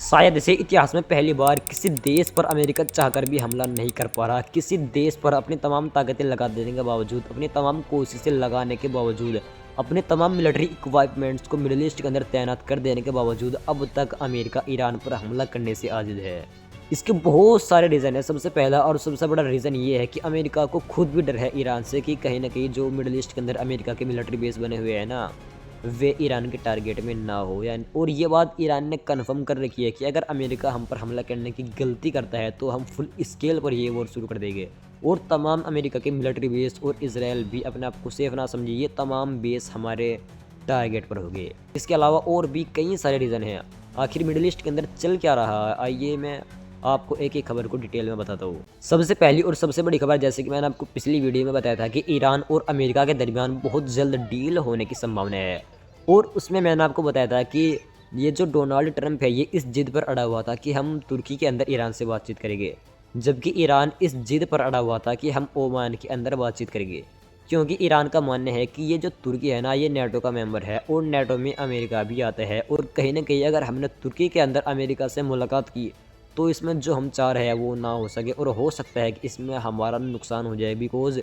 शायद इसे इतिहास में पहली बार किसी देश पर अमेरिका चाहकर भी हमला नहीं कर पा रहा। किसी देश पर अपनी तमाम ताकतें लगा देने के बावजूद, अपनी तमाम कोशिशें लगाने के बावजूद, अपने तमाम मिलिट्री इक्विपमेंट्स को मिडिल ईस्ट के अंदर तैनात कर देने के बावजूद अब तक अमेरिका ईरान पर हमला करने से आजिज है। इसके बहुत सारे रीज़न है। सबसे पहला और सबसे बड़ा रीज़न ये है कि अमेरिका को खुद भी डर है ईरान से कि कहीं ना कहीं जो मिडिल ईस्ट के अंदर अमेरिका के मिलिट्री बेस बने हुए हैं ना, वे ईरान के टारगेट में ना हो। या और ये बात ईरान ने कन्फर्म कर रखी है कि अगर अमेरिका हम पर हमला करने की गलती करता है तो हम फुल स्केल पर ये वॉर शुरू कर देंगे। और तमाम अमेरिका के मिलिट्री बेस और इसराइल भी अपने आप को सेफ ना समझिए, ये तमाम बेस हमारे टारगेट पर होंगे। इसके अलावा और भी कई सारे रीज़न हैं। आखिर मिडिल ईस्ट के अंदर चल क्या रहा है, आइए मैं आपको एक एक खबर को डिटेल में बताता हूँ। सबसे पहली और सबसे बड़ी खबर, जैसे कि मैंने आपको पिछली वीडियो में बताया था कि ईरान और अमेरिका के दरमियान बहुत जल्द डील होने की संभावना है। और उसमें मैंने आपको बताया था कि ये जो डोनाल्ड ट्रंप है ये इस जिद पर अड़ा हुआ था कि हम तुर्की के अंदर ईरान से बातचीत करेंगे, जबकि ईरान इस जिद पर अड़ा हुआ था कि हम ओमान के अंदर बातचीत करेंगे। क्योंकि ईरान का मानना है कि ये जो तुर्की है ना, ये नेटो का मेंबर है और नेटो में अमेरिका भी आता है। और कहीं ना कहीं अगर हमने तुर्की के अंदर अमेरिका से मुलाकात की तो इसमें जो हम चाह रहे हैं वो ना हो सके, और हो सकता है कि इसमें हमारा नुकसान हो जाए, बिकॉज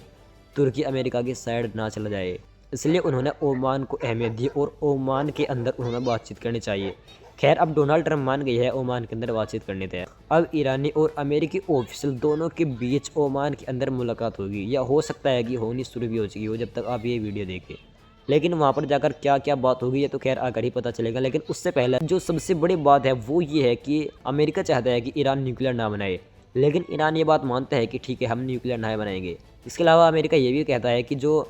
तुर्की अमेरिका की साइड ना चला जाए। इसलिए उन्होंने ओमान को अहमियत दी और ओमान के अंदर उन्होंने बातचीत करनी चाहिए। खैर, अब डोनाल्ड ट्रंप मान गई है ओमान के अंदर बातचीत करने थे। अब ईरानी और अमेरिकी ऑफिशियल दोनों के बीच ओमान के अंदर मुलाकात होगी, या हो सकता है कि होनी शुरू भी हो चुकी हो जब तक आप ये वीडियो देखें। लेकिन वहाँ पर जाकर क्या क्या बात होगी ये तो खैर आकर ही पता चलेगा। लेकिन उससे पहले जो सबसे बड़ी बात है वो ये है कि अमेरिका चाहता है कि ईरान न्यूक्लियर ना बनाए, लेकिन ईरान ये बात मानता है कि ठीक है हम न्यूक्लियर ना बनाएंगे। इसके अलावा अमेरिका ये भी कहता है कि जो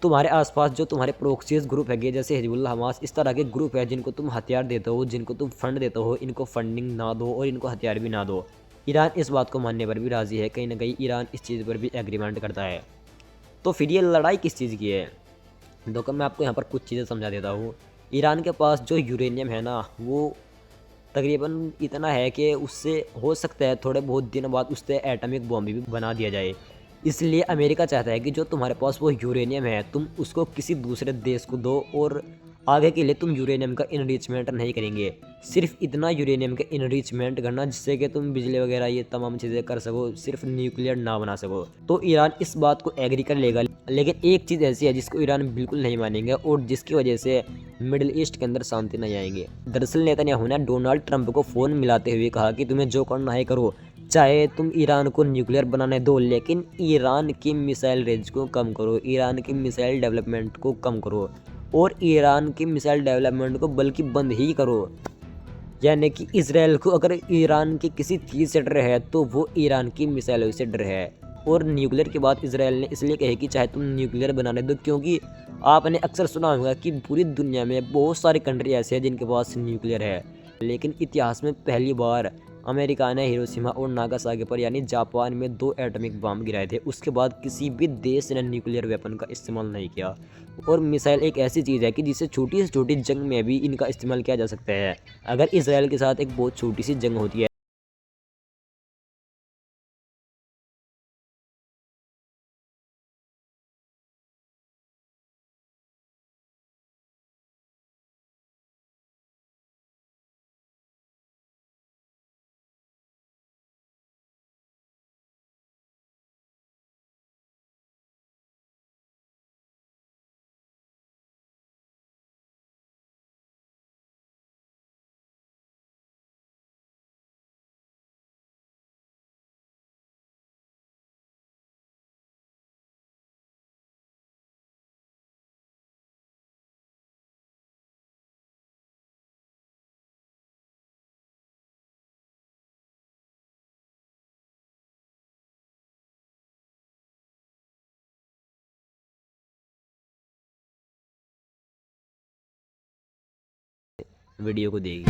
तुम्हारे आसपास जो तुम्हारे प्रोक्सीज ग्रुप है, जैसे हिजबुल्लाह, हमास, इस तरह के ग्रुप है जिनको तुम हथियार देते हो, जिनको तुम फंड देते हो, इनको फंडिंग ना दो और इनको हथियार भी ना दो। ईरान इस बात को मानने पर भी राज़ी है, कहीं ना कहीं ईरान इस चीज़ पर भी एग्रीमेंट करता है। तो फिर ये लड़ाई किस चीज़ की है? देखो, मैं आपको यहाँ पर कुछ चीज़ें समझा देता हूँ। ईरान के पास जो यूरेनियम है ना, वो तकरीबन इतना है कि उससे हो सकता है थोड़े बहुत दिन बाद उससे एटॉमिक बॉम्ब भी बना दिया जाए। इसलिए अमेरिका चाहता है कि जो तुम्हारे पास वो यूरेनियम है तुम उसको किसी दूसरे देश को दो, और आगे के लिए तुम यूरेनियम का इनरिचमेंट नहीं करेंगे। सिर्फ इतना यूरेनियम का इनरिचमेंट करना जिससे कि तुम बिजली वगैरह ये तमाम चीज़ें कर सको, सिर्फ न्यूक्लियर ना बना सको। तो ईरान इस बात को एग्री कर लेगा। लेकिन एक चीज़ ऐसी है जिसको ईरान बिल्कुल नहीं मानेंगे और जिसकी वजह से मिडिल ईस्ट के अंदर शांति नहीं आएंगे। दरअसल नेतन्याहू ने डोनाल्ड ट्रंप को फ़ोन मिलाते हुए कहा कि तुम्हें जो करना है करो, चाहे तुम ईरान को न्यूक्लियर बनाने दो, लेकिन ईरान की मिसाइल रेंज को कम करो, ईरान की मिसाइल डेवलपमेंट को कम करो, और ईरान की मिसाइल डेवलपमेंट को बल्कि बंद ही करो। यानी कि इसराइल को अगर ईरान की किसी चीज़ से डर है तो वो ईरान की मिसाइलों से डर है। और न्यूक्लियर की बात इसराइल ने इसलिए कही कि चाहे तुम न्यूक्लियर बनाने दो, क्योंकि आपने अक्सर सुना होगा कि पूरी दुनिया में बहुत सारी कंट्री ऐसे हैं जिनके पास न्यूक्लियर है। लेकिन इतिहास में पहली बार अमेरिका ने हिरोशिमा और नागासाकी पर यानी जापान में 2 एटॉमिक बम गिराए थे। उसके बाद किसी भी देश ने न्यूक्लियर वेपन का इस्तेमाल नहीं किया। और मिसाइल एक ऐसी चीज़ है कि जिससे छोटी से छोटी जंग में भी इनका इस्तेमाल किया जा सकता है। अगर इसराइल के साथ एक बहुत छोटी सी जंग होती है, वीडियो को देगी।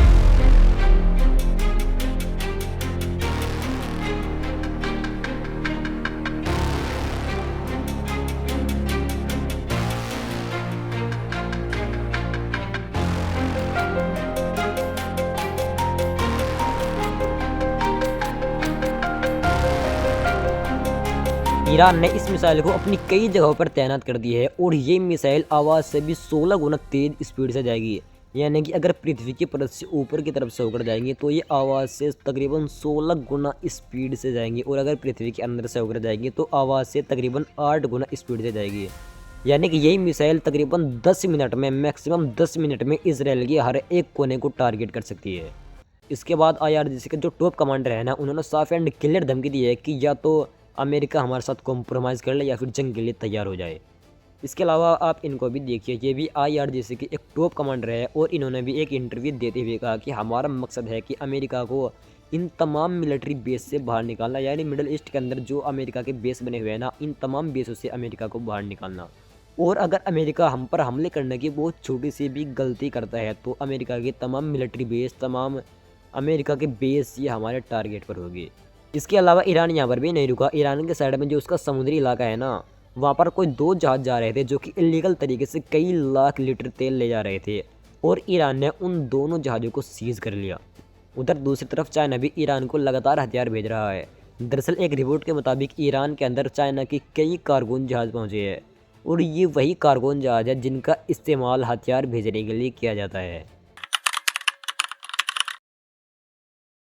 ईरान ने इस मिसाइल को अपनी कई जगहों पर तैनात कर दी है और ये मिसाइल आवाज़ से भी 16 गुना तेज स्पीड से जाएगी। यानी कि अगर पृथ्वी की परत से ऊपर की तरफ से होकर जाएंगी तो ये आवाज़ से तकरीबन 16 गुना स्पीड से जाएंगी, और अगर पृथ्वी के अंदर से होकर जाएंगी तो आवाज़ से तकरीबन 8 गुना स्पीड से जाएगी। यानी कि यही मिसाइल तकरीबन 10 मिनट में, मैक्सिमम 10 मिनट में इसराइल के हर एक कोने को टारगेट कर सकती है। इसके बाद IRGC के जो टॉप कमांडर है ना, उन्होंने साफ एंड क्लियर धमकी दी है कि या तो अमेरिका हमारे साथ कॉम्प्रोमाइज़ कर ले या फिर जंग के लिए तैयार हो जाए। इसके अलावा आप इनको भी देखिए, ये भी IRGC के एक टॉप कमांडर है, और इन्होंने भी एक इंटरव्यू देते हुए कहा कि हमारा मकसद है कि अमेरिका को इन तमाम मिलिट्री बेस से बाहर निकालना, यानी मिडल ईस्ट के अंदर जो अमेरिका के बेस बने हुए हैं ना, इन तमाम बेसों से अमेरिका को बाहर निकालना। और अगर अमेरिका हम पर हमले करने की बहुत छोटी सी भी गलती करता है तो अमेरिका के तमाम मिलिट्री बेस, तमाम अमेरिका के बेस ये हमारे टारगेट पर होगी। इसके अलावा ईरान यहाँ पर भी नहीं रुका। ईरान के साइड में जो उसका समुद्री इलाका है ना, वहाँ पर कोई 2 जहाज़ जा रहे थे जो कि इलीगल तरीके से कई लाख लीटर तेल ले जा रहे थे, और ईरान ने उन दोनों जहाज़ों को सीज़ कर लिया। उधर दूसरी तरफ चाइना भी ईरान को लगातार हथियार भेज रहा है। दरअसल एक रिपोर्ट के मुताबिक ईरान के अंदर चाइना की कई कारगोन जहाज़ पहुँचे हैं, और ये वही कारगोन जहाज़ है जिनका इस्तेमाल हथियार भेजने के लिए किया जाता है।